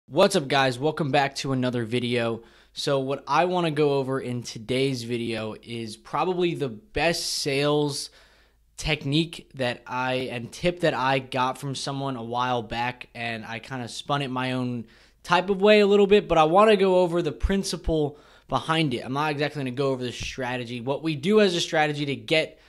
What's up, guys? Welcome back to another video. So what I want to go over in today's video is probably the best sales technique and tip that I got from someone a while back, and I kind of spun it my own type of way a little bit, but I want to go over the principle behind it. I'm not exactly going to go over the strategy. What we do as a strategy to get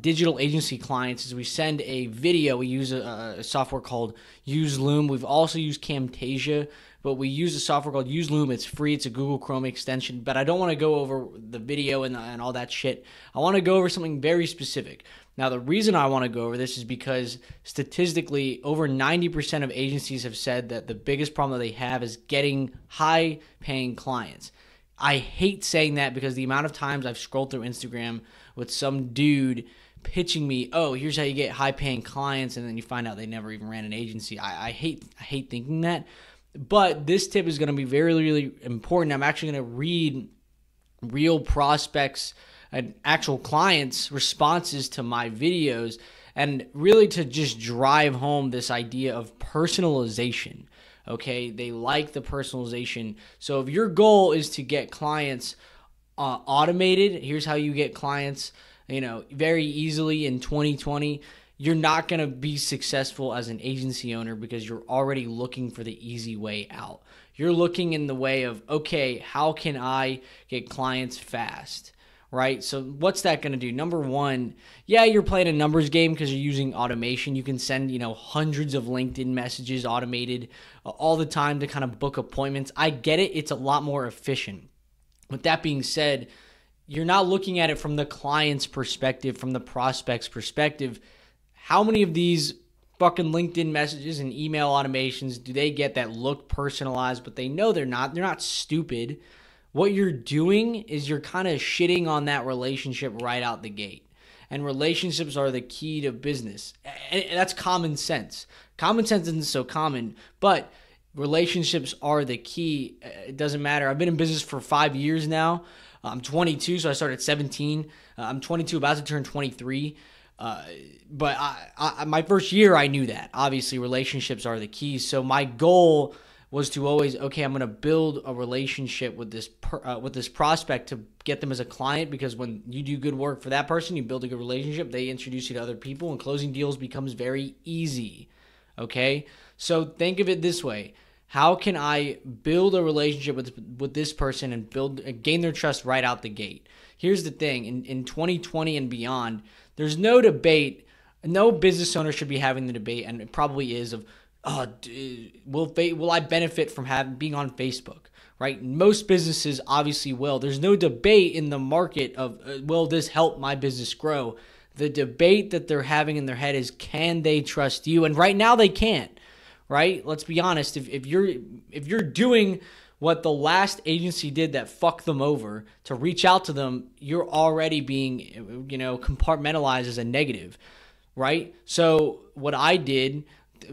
digital agency clients is we send a video. We use a software called Loom. We've also used Camtasia, but we use a software called Loom. It's free. It's a Google Chrome extension, but I don't want to go over the video and all that shit. I want to go over something very specific. Now, the reason I want to go over this is because statistically, over 90% of agencies have said that the biggest problem that they have is getting high-paying clients. I hate saying that because the amount of times I've scrolled through Instagram with some dude pitching me, oh, here's how you get high-paying clients, and then you find out they never even ran an agency. I hate thinking that. But this tip is going to be very, really important. I'm actually going to read real prospects and actual clients' responses to my videos, and really to just drive home this idea of personalization. Okay, they like the personalization. So if your goal is to get clients automated, here's how you get clients, very easily in 2020. You're not going to be successful as an agency owner because you're already looking for the easy way out. You're looking in the way of, okay, how can I get clients fast? Right? So what's that going to do? Number one, yeah, you're playing a numbers game because you're using automation. You can send, hundreds of LinkedIn messages automated all the time to kind of book appointments. I get it. It's a lot more efficient. With that being said, you're not looking at it from the client's perspective, from the prospect's perspective. How many of these fucking LinkedIn messages and email automations do they get that look personalized, but they know they're not? They're not stupid. What you're doing is you're kind of shitting on that relationship right out the gate. And relationships are the key to business. And that's common sense. Common sense isn't so common, but relationships are the key. It doesn't matter. I've been in business for 5 years now. I'm 22, so I started at 17. I'm 22, about to turn 23. But my first year, I knew that. Obviously, relationships are the key. So my goal was to always, okay, I'm going to build a relationship with this prospect to get them as a client, because when you do good work for that person, you build a good relationship, they introduce you to other people, and closing deals becomes very easy, okay? So think of it this way. How can I build a relationship with this person and gain their trust right out the gate? Here's the thing. In 2020 and beyond, there's no debate. No business owner should be having the debate, and it probably is, of, oh, will I benefit from being on Facebook, right? Most businesses obviously will. There's no debate in the market of, will this help my business grow? The debate that they're having in their head is, can they trust you? And right now they can't, right? Let's be honest. If you're doing what the last agency did that fucked them over, to reach out to them, you're already being, compartmentalized as a negative, right? So what I did,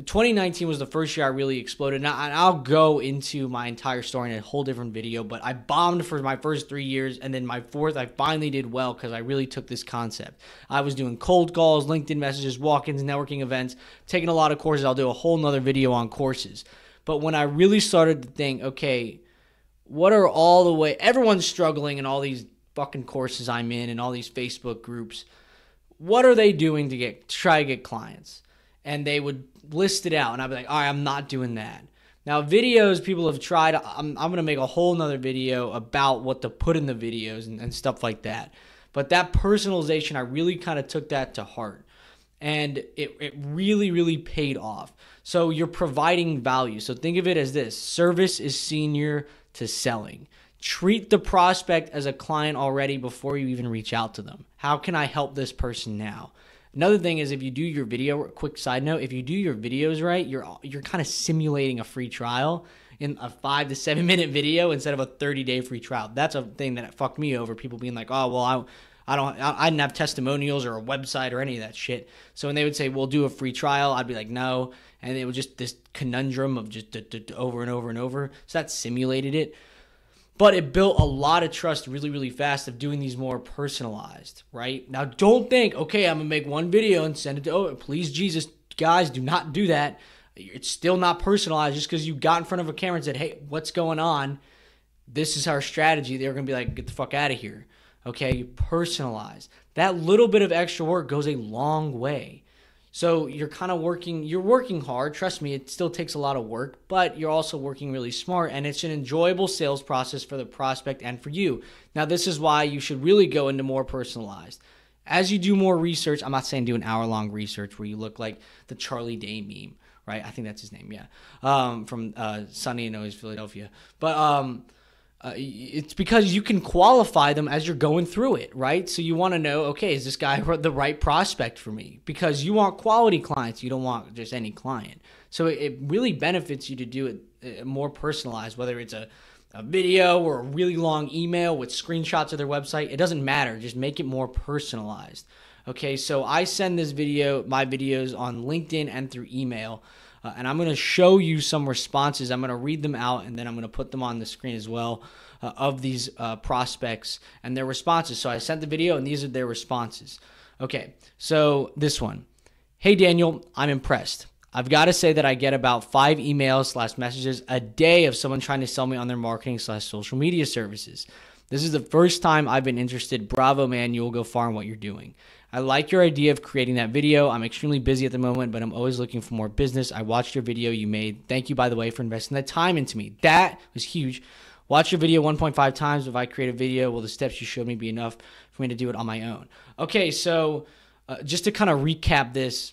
2019 was the first year I really exploded. Now, I'll go into my entire story in a whole different video, but I bombed for my first 3 years, and then my fourth, I finally did well because I really took this concept. I was doing cold calls, LinkedIn messages, walk-ins, networking events, taking a lot of courses. I'll do a whole nother video on courses. But when I really started to think, okay, what are all the way, everyone's struggling in all these fucking courses I'm in and all these Facebook groups. What are they doing to try to get clients? And they would list it out, and I'd be like, all right, I'm not doing that. Now, videos, people have tried. I'm going to make a whole nother video about what to put in the videos and stuff like that. But that personalization, I really kind of took that to heart. And it really, really paid off. So you're providing value. So think of it as this. Service is senior to selling. Treat the prospect as a client already before you even reach out to them. How can I help this person now? Another thing is, if you do your video, quick side note, if you do your videos right, you're kind of simulating a free trial in a 5 to 7 minute video instead of a 30-day free trial. That's a thing that fucked me over. People being like, oh, well, I didn't have testimonials or a website or any of that shit. So when they would say, we'll do a free trial, I'd be like, no. And it was just this conundrum of just over and over and over. So that simulated it. But it built a lot of trust really, really fast of doing these more personalized, right? Now, don't think, okay, I'm going to make one video and send it to, oh, please, Jesus, guys, do not do that. It's still not personalized. Just because you got in front of a camera and said, hey, what's going on? This is our strategy. They're going to be like, get the fuck out of here. Okay, personalized. That little bit of extra work goes a long way. So you're kind of working hard. Trust me, it still takes a lot of work, but you're also working really smart, and it's an enjoyable sales process for the prospect and for you. Now, this is why you should really go into more personalized. As you do more research, I'm not saying do an hour-long research where you look like the Charlie Day meme, right? I think that's his name, yeah, from Sunny in Always Philadelphia. But it's because you can qualify them as you're going through it, right? So you want to know, okay, is this guy the right prospect for me? Because you want quality clients. You don't want just any client. So it really benefits you to do it more personalized, whether it's a video or a really long email with screenshots of their website. It doesn't matter. Just make it more personalized. Okay, so I send my videos on LinkedIn and through email. And I'm going to show you some responses. I'm going to read them out, and then I'm going to put them on the screen as well of these prospects and their responses. So I sent the video, and these are their responses. Okay, so this one. Hey, Daniel, I'm impressed. I've got to say that I get about 5 emails/messages a day of someone trying to sell me on their marketing/social media services. This is the first time I've been interested. Bravo, man. You'll go far in what you're doing. I like your idea of creating that video. I'm extremely busy at the moment, but I'm always looking for more business. I watched your video you made. Thank you, by the way, for investing that time into me. That was huge. Watch your video 1.5 times. If I create a video, will the steps you showed me be enough for me to do it on my own? Okay, so just to kind of recap this,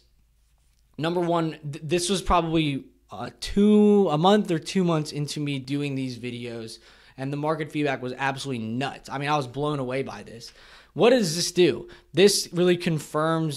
number one, this was probably a month or 2 months into me doing these videos, and the market feedback was absolutely nuts. I mean, I was blown away by this. What does this do? This confirmed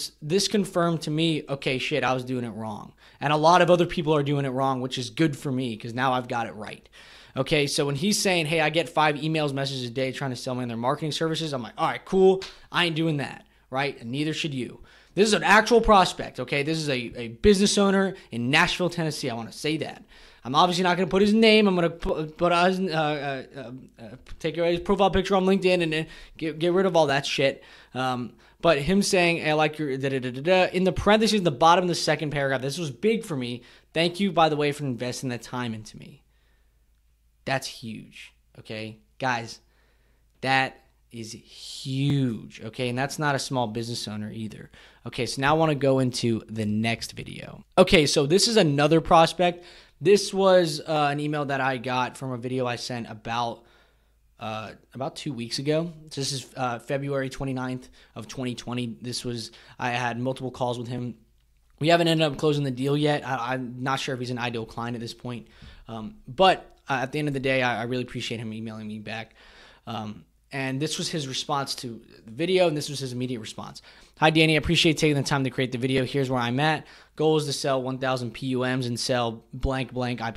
to me, okay, shit, I was doing it wrong. And a lot of other people are doing it wrong, which is good for me because now I've got it right. Okay, so when he's saying, hey, I get 5 emails, messages a day trying to sell me on their marketing services, I'm like, all right, cool. I ain't doing that, right? And neither should you. This is an actual prospect, okay? This is a business owner in Nashville, Tennessee. I want to say that. I'm obviously not going to put his name. I'm going to take his profile picture on LinkedIn and get rid of all that shit. But him saying, hey, I like your da-da-da-da-da, in the parentheses in the bottom of the second paragraph, this was big for me. Thank you, by the way, for investing that time into me. That's huge, okay? Guys, that is huge, okay? And that's not a small business owner either. Okay, so now I want to go into the next video. Okay, so this is another prospect. This was an email that I got from a video I sent about 2 weeks ago. So this is February 29th of 2020. I had multiple calls with him. We haven't ended up closing the deal yet. I'm not sure if he's an ideal client at this point. But at the end of the day, I really appreciate him emailing me back. And this was his response to the video, and this was his immediate response. Hi, Danny. I appreciate taking the time to create the video. Here's where I'm at. Goal is to sell 1,000 PUMs and sell blank.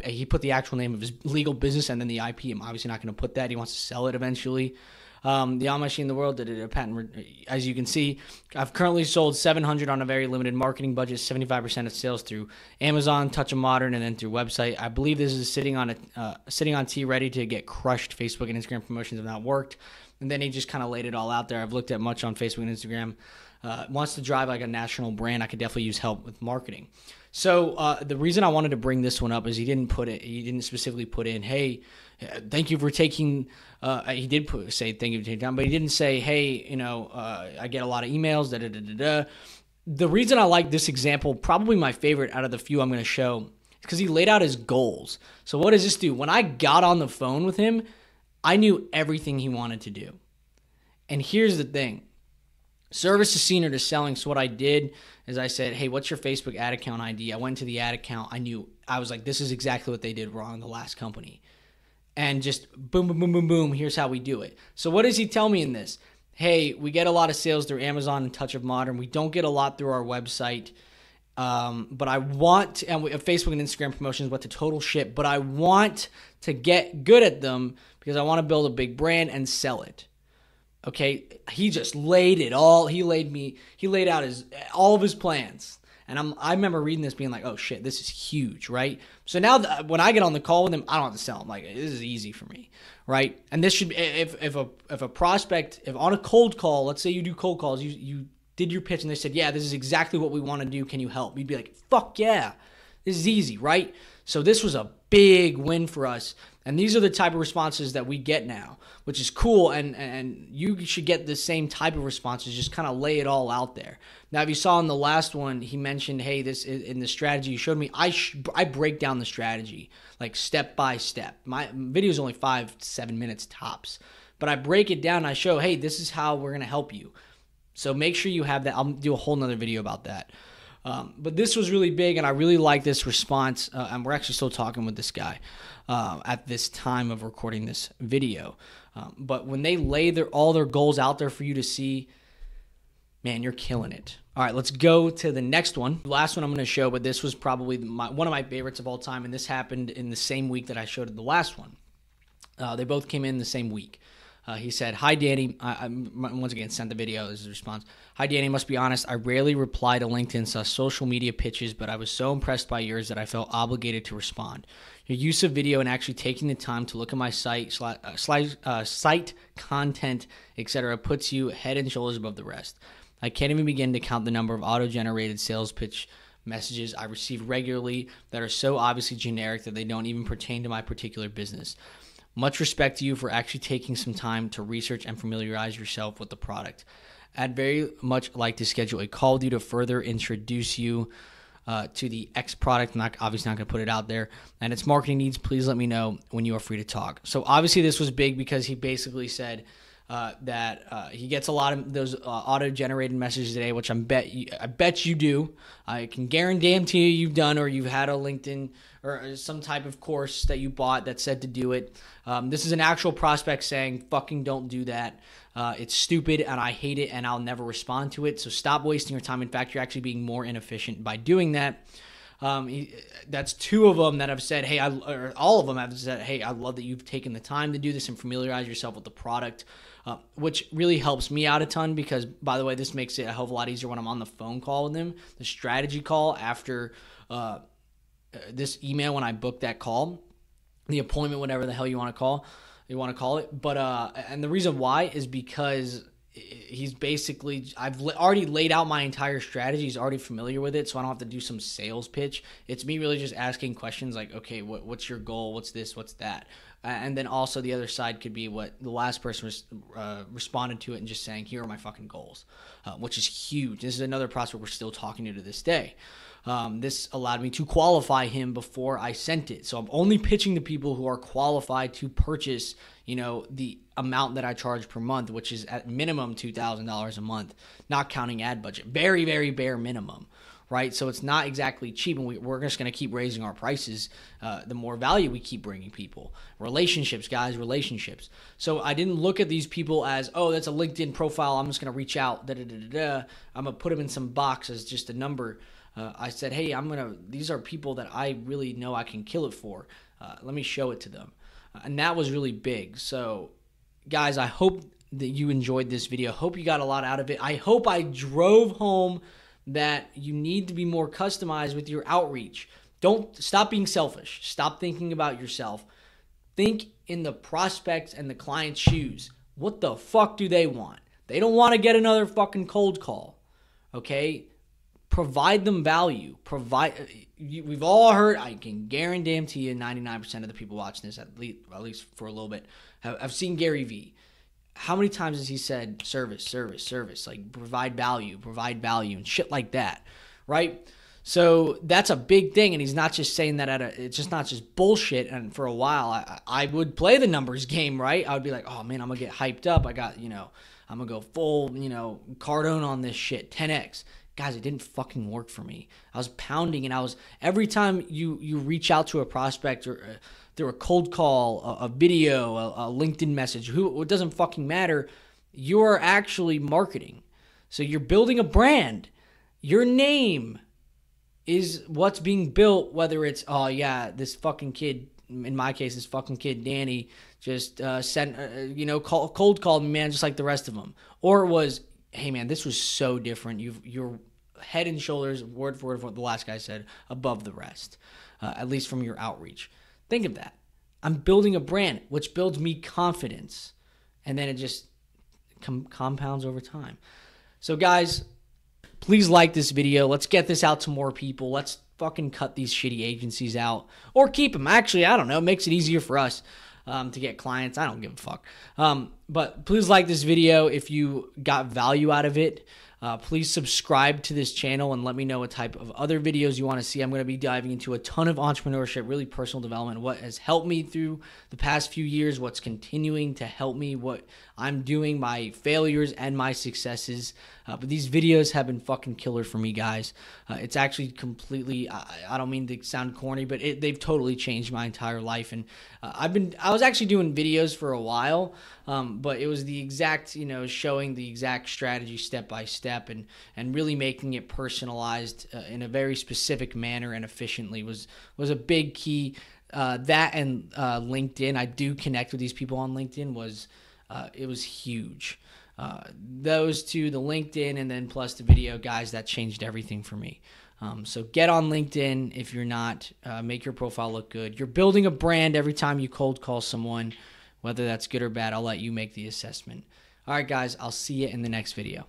He put the actual name of his legal business and then the IP. I'm obviously not going to put that. He wants to sell it eventually. The all machine in the world did a patent. As you can see, I've currently sold 700 on a very limited marketing budget, 75% of sales through Amazon, Touch of Modern, and then through website. I believe this is sitting on T, ready to get crushed. Facebook and Instagram promotions have not worked. And then he just kind of laid it all out there. I've looked at much on Facebook and Instagram. Wants to drive like a national brand. I could definitely use help with marketing. So the reason I wanted to bring this one up is he didn't specifically put in, hey, thank you for taking, he did say thank you for taking time, but he didn't say, hey, I get a lot of emails, da-da-da-da-da. The reason I like this example, probably my favorite out of the few I'm going to show, is because he laid out his goals. So what does this do? When I got on the phone with him, I knew everything he wanted to do. And here's the thing. Service is senior to selling. So what I did is I said, hey, what's your Facebook ad account ID? I went to the ad account. I was like, this is exactly what they did wrong in the last company. And just boom, boom, boom, boom, boom. Here's how we do it. So what does he tell me in this? Hey, we get a lot of sales through Amazon and Touch of Modern. We don't get a lot through our website. But I want to, and Facebook and Instagram promotions, what the total shit, but I want to get good at them because I want to build a big brand and sell it. Okay. He just laid it all. He laid out all of his plans. And I remember reading this being like, oh shit, this is huge. Right. So now when I get on the call with him, I don't have to sell him. Like, this is easy for me. Right. And this should be, if a prospect, if on a cold call, let's say you do cold calls, you did your pitch and they said, yeah, this is exactly what we want to do. Can you help? You'd be like, fuck yeah. This is easy, right? So this was a big win for us. And these are the type of responses that we get now, which is cool. And you should get the same type of responses. Just kind of lay it all out there. Now, if you saw in the last one, he mentioned, hey, this in the strategy you showed me, I break down the strategy like step by step. My video is only 5 to 7 minutes tops, but I break it down and I show, hey, this is how we're going to help you. So make sure you have that. I'll do a whole nother video about that. But this was really big, and I really like this response. And we're actually still talking with this guy at this time of recording this video. But when they lay all their goals out there for you to see, man, you're killing it. All right, let's go to the next one. The last one I'm going to show, but this was probably one of my favorites of all time, and this happened in the same week that I showed the last one. They both came in the same week. He said, hi, Danny. I once again sent the video as a response. Hi, Danny. Must be honest, I rarely reply to LinkedIn social media pitches, but I was so impressed by yours that I felt obligated to respond. Your use of video and actually taking the time to look at my site content, etc., puts you head and shoulders above the rest. I can't even begin to count the number of auto-generated sales pitch messages I receive regularly that are so obviously generic that they don't even pertain to my particular business. Much respect to you for actually taking some time to research and familiarize yourself with the product. I'd very much like to schedule a call with you to further introduce you to the X product. I'm obviously not going to put it out there. And its marketing needs, please let me know when you are free to talk. So obviously this was big because he basically said that he gets a lot of those auto-generated messages today, which I bet you do. I can guarantee you you've done, or you've had a LinkedIn or some type of course that you bought that said to do it. This is an actual prospect saying, fucking don't do that. It's stupid and I hate it and I'll never respond to it. So stop wasting your time. In fact, you're actually being more inefficient by doing that. That's two of them that have said, hey, or all of them have said, hey, I love that you've taken the time to do this and familiarize yourself with the product, which really helps me out a ton because, by the way, this makes it a hell of a lot easier when I'm on the phone call with them, the strategy call after this email when I book that call, the appointment, whatever the hell you want to call it. But and the reason why is because he's basically, I've already laid out my entire strategy. He's already familiar with it, so I don't have to do some sales pitch. It's me really just asking questions like, okay, what's your goal? What's this? What's that? And then also the other side could be what the last person responded to it and just saying, here are my fucking goals, which is huge. This is another prospect we're still talking to this day. This allowed me to qualify him before I sent it. So I'm only pitching to people who are qualified to purchase, the amount that I charge per month, which is at minimum $2,000 a month, not counting ad budget. Very, very bare minimum, right? So it's not exactly cheap, and we're just going to keep raising our prices the more value we keep bringing people. Relationships, guys, relationships. So I didn't look at these people as, oh, that's a LinkedIn profile, I'm just going to reach out, I'm going to put them in some box as just a number. I said, hey, these are people that I really know I can kill it for. Let me show it to them. And that was really big. So, guys, I hope that you enjoyed this video. Hope you got a lot out of it. I hope I drove home that you need to be more customized with your outreach. Stop being selfish. Stop thinking about yourself. Think in the prospect's and the client's shoes. What the fuck do they want? They don't want to get another fucking cold call. Okay? Provide them value. We've all heard, I can guarantee you 99% of the people watching this, at least for a little bit, have seen Gary Vee. How many times has he said service, like provide value, and shit like that, right? So that's a big thing, and he's not just saying that it's just not just bullshit. And for a while, I would play the numbers game, right? I would be like, oh man, I'm gonna get hyped up. I got, I'm gonna go full, Cardone on this shit, 10x. Guys, it didn't fucking work for me. I was pounding, and every time you reach out to a prospect or through a cold call, a video, a LinkedIn message, it doesn't fucking matter. You're actually marketing. So you're building a brand. Your name is what's being built, whether it's, oh yeah, this fucking kid, in my case, this fucking kid, Danny, just sent, cold called me, man, just like the rest of them. Or it was, hey man, this was so different. You're head and shoulders, word for word, what the last guy said, above the rest, at least from your outreach. Think of that. I'm building a brand, which builds me confidence, and then it just compounds over time. So guys, please like this video. Let's get this out to more people. Let's fucking cut these shitty agencies out or keep them. Actually, I don't know. It makes it easier for us to get clients. I don't give a fuck. But please like this video if you got value out of it. Please subscribe to this channel and let me know what type of other videos you want to see. I'm going to be diving into a ton of entrepreneurship, really personal development, what has helped me through the past few years, what's continuing to help me, what I'm doing, my failures and my successes. But these videos have been fucking killer for me, guys. It's actually completely, I don't mean to sound corny, but they've totally changed my entire life. And I was actually doing videos for a while, but it was the exact, showing the exact strategy step by step and really making it personalized in a very specific manner and efficiently was a big key. That and LinkedIn, I do connect with these people on LinkedIn, it was huge. Those two, the LinkedIn and then plus the video, guys, that changed everything for me. So get on LinkedIn if you're not. Make your profile look good. You're building a brand every time you cold call someone, whether that's good or bad. I'll let you make the assessment. All right, guys, I'll see you in the next video.